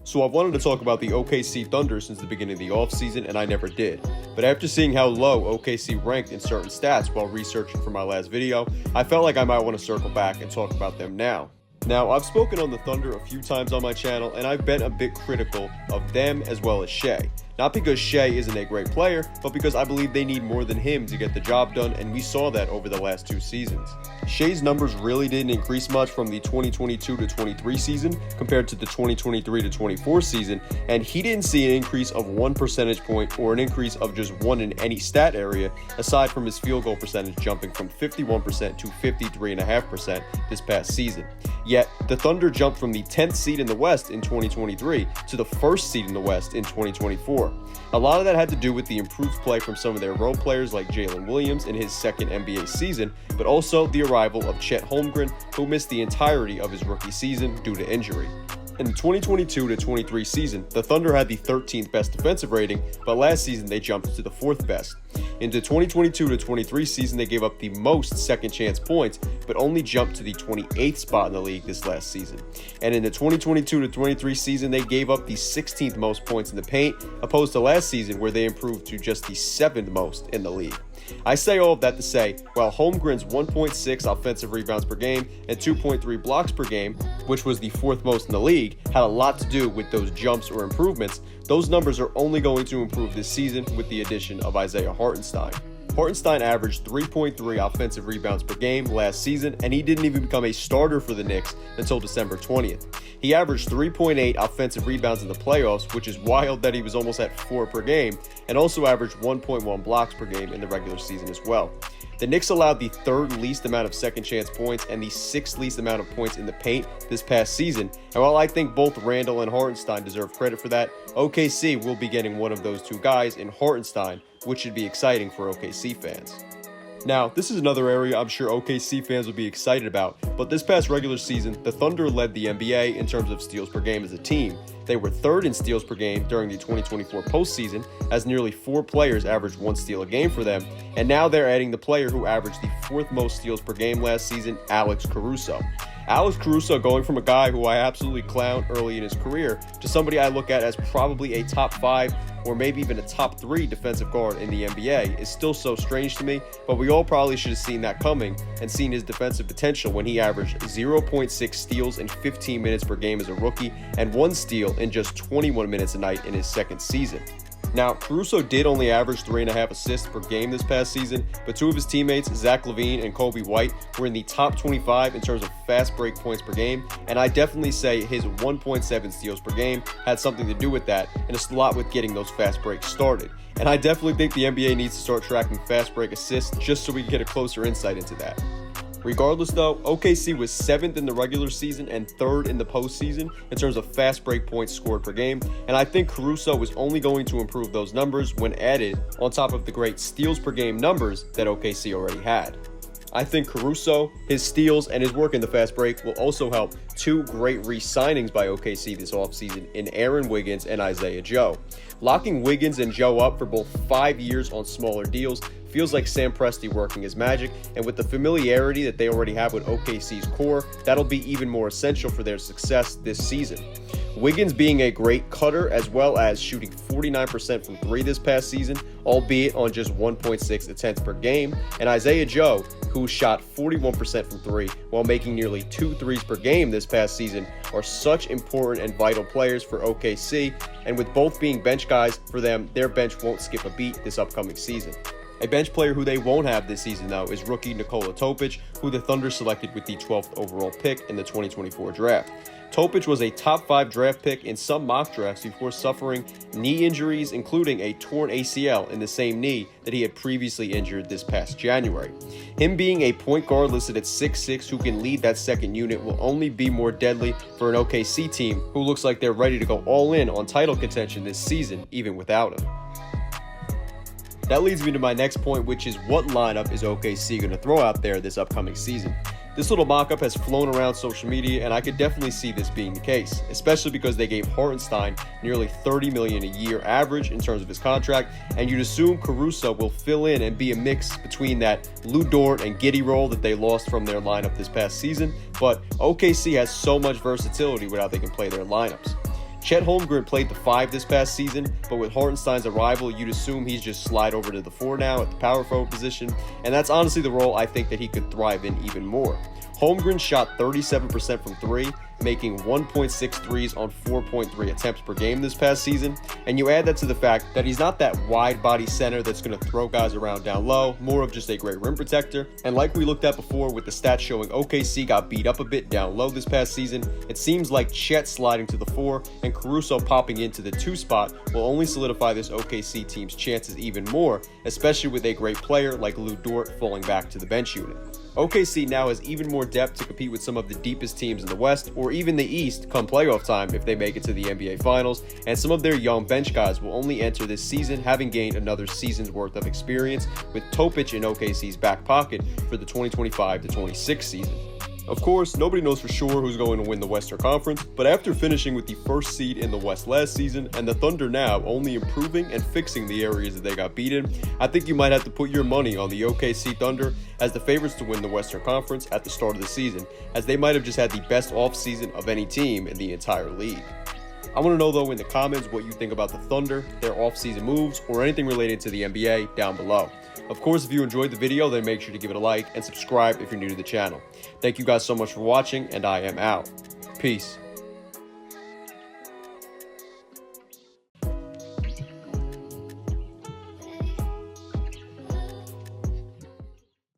So I've wanted to talk about the OKC Thunder since the beginning of the offseason, and I never did. But after seeing how low OKC ranked in certain stats while researching for my last video, I felt like I might want to circle back and talk about them now. Now, I've spoken on the Thunder a few times on my channel, and I've been a bit critical of them as well as Shea. Not because Shea isn't a great player, but because I believe they need more than him to get the job done, and we saw that over the last 2 seasons. Shea's numbers really didn't increase much from the 2022-23 season compared to the 2023-24 season, and he didn't see an increase of 1 percentage point or an increase of just 1 in any stat area, aside from his field goal percentage jumping from 51% to 53.5% this past season. Yet, the Thunder jumped from the 10th seed in the West in 2023 to the 1st seed in the West in 2024. A lot of that had to do with the improved play from some of their role players like Jalen Williams in his second NBA season, but also the arrival of Chet Holmgren, who missed the entirety of his rookie season due to injury. In the 2022-23 season, the Thunder had the 13th best defensive rating, but last season they jumped to the 4th best. In the 2022-23 season, they gave up the most second chance points, but only jumped to the 28th spot in the league this last season. And in the 2022-23 season, they gave up the 16th most points in the paint, opposed to last season where they improved to just the 7th most in the league. I say all of that to say, while Holmgren's 1.6 offensive rebounds per game and 2.3 blocks per game, which was the 4th most in the league, had a lot to do with those jumps or improvements, those numbers are only going to improve this season with the addition of Isaiah Hartenstein. Hartenstein averaged 3.3 offensive rebounds per game last season, and he didn't even become a starter for the Knicks until December 20th. He averaged 3.8 offensive rebounds in the playoffs, which is wild that he was almost at 4 per game, and also averaged 1.1 blocks per game in the regular season as well. The Knicks allowed the 3rd least amount of second chance points and the 6th least amount of points in the paint this past season, and while I think both Randle and Hartenstein deserve credit for that, OKC will be getting one of those 2 guys in Hartenstein, which should be exciting for OKC fans. Now, this is another area I'm sure OKC fans will be excited about, but this past regular season, the Thunder led the NBA in terms of steals per game as a team. They were 3rd in steals per game during the 2024 postseason, as nearly 4 players averaged 1 steal a game for them, and now they're adding the player who averaged the 4th most steals per game last season, Alex Caruso. Alex Caruso going from a guy who I absolutely clowned early in his career to somebody I look at as probably a top 5 or maybe even a top 3 defensive guard in the NBA is still so strange to me, but we all probably should have seen that coming and seen his defensive potential when he averaged 0.6 steals in 15 minutes per game as a rookie and 1 steal in just 21 minutes a night in his second season. Now, Caruso did only average 3.5 assists per game this past season, but 2 of his teammates, Zach LaVine and Kobe White, were in the top 25 in terms of fast break points per game, and I definitely say his 1.7 steals per game had something to do with that, and it's a lot with getting those fast breaks started. And I definitely think the NBA needs to start tracking fast break assists just so we can get a closer insight into that. Regardless though, OKC was 7th in the regular season and 3rd in the postseason in terms of fast break points scored per game, and I think Caruso is only going to improve those numbers when added on top of the great steals per game numbers that OKC already had. I think Caruso, his steals, and his work in the fast break will also help 2 great re-signings by OKC this offseason in Aaron Wiggins and Isaiah Joe. Locking Wiggins and Joe up for both 5 years on smaller deals feels like Sam Presti working his magic, and with the familiarity that they already have with OKC's core, that'll be even more essential for their success this season. Wiggins being a great cutter as well as shooting 49% from 3 this past season, albeit on just 1.6 attempts per game, and Isaiah Joe, who shot 41% from 3 while making nearly 2 threes per game this past season, are such important and vital players for OKC, and with both being bench guys for them, their bench won't skip a beat this upcoming season. A bench player who they won't have this season, though, is rookie Nikola Topic, who the Thunder selected with the 12th overall pick in the 2024 draft. Topic was a top 5 draft pick in some mock drafts before suffering knee injuries, including a torn ACL in the same knee that he had previously injured this past January. Him being a point guard listed at 6'6" who can lead that second unit will only be more deadly for an OKC team who looks like they're ready to go all in on title contention this season, even without him. That leads me to my next point, which is what lineup is OKC going to throw out there this upcoming season? This little mock-up has flown around social media, and I could definitely see this being the case, especially because they gave Hartenstein nearly $30 million a year average in terms of his contract, and you'd assume Caruso will fill in and be a mix between that Lou Dort and Giddey role that they lost from their lineup this past season, but OKC has so much versatility with how they can play their lineups. Chet Holmgren played the 5 this past season, but with Hartenstein's arrival, you'd assume he's just slide over to the 4 now at the power forward position, and that's honestly the role I think that he could thrive in even more. Holmgren shot 37% from 3, making 1.6 threes on 4.3 attempts per game this past season, and you add that to the fact that he's not that wide body center that's going to throw guys around down low, more of just a great rim protector. And like we looked at before with the stats showing OKC got beat up a bit down low this past season, it seems like Chet sliding to the 4 and Caruso popping into the 2 spot will only solidify this OKC team's chances even more, especially with a great player like Lou Dort falling back to the bench unit. OKC now has even more depth to compete with some of the deepest teams in the West or even the East come playoff time if they make it to the NBA Finals, and some of their young bench guys will only enter this season having gained another season's worth of experience with Topic in OKC's back pocket for the 2025-26 season. Of course, nobody knows for sure who's going to win the Western Conference, but after finishing with the first seed in the West last season and the Thunder now only improving and fixing the areas that they got beaten, I think you might have to put your money on the OKC Thunder as the favorites to win the Western Conference at the start of the season, as they might have just had the best offseason of any team in the entire league. I want to know though in the comments what you think about the Thunder, their offseason moves, or anything related to the NBA down below. Of course, if you enjoyed the video, then make sure to give it a like and subscribe if you're new to the channel. Thank you guys so much for watching, and I am out. Peace.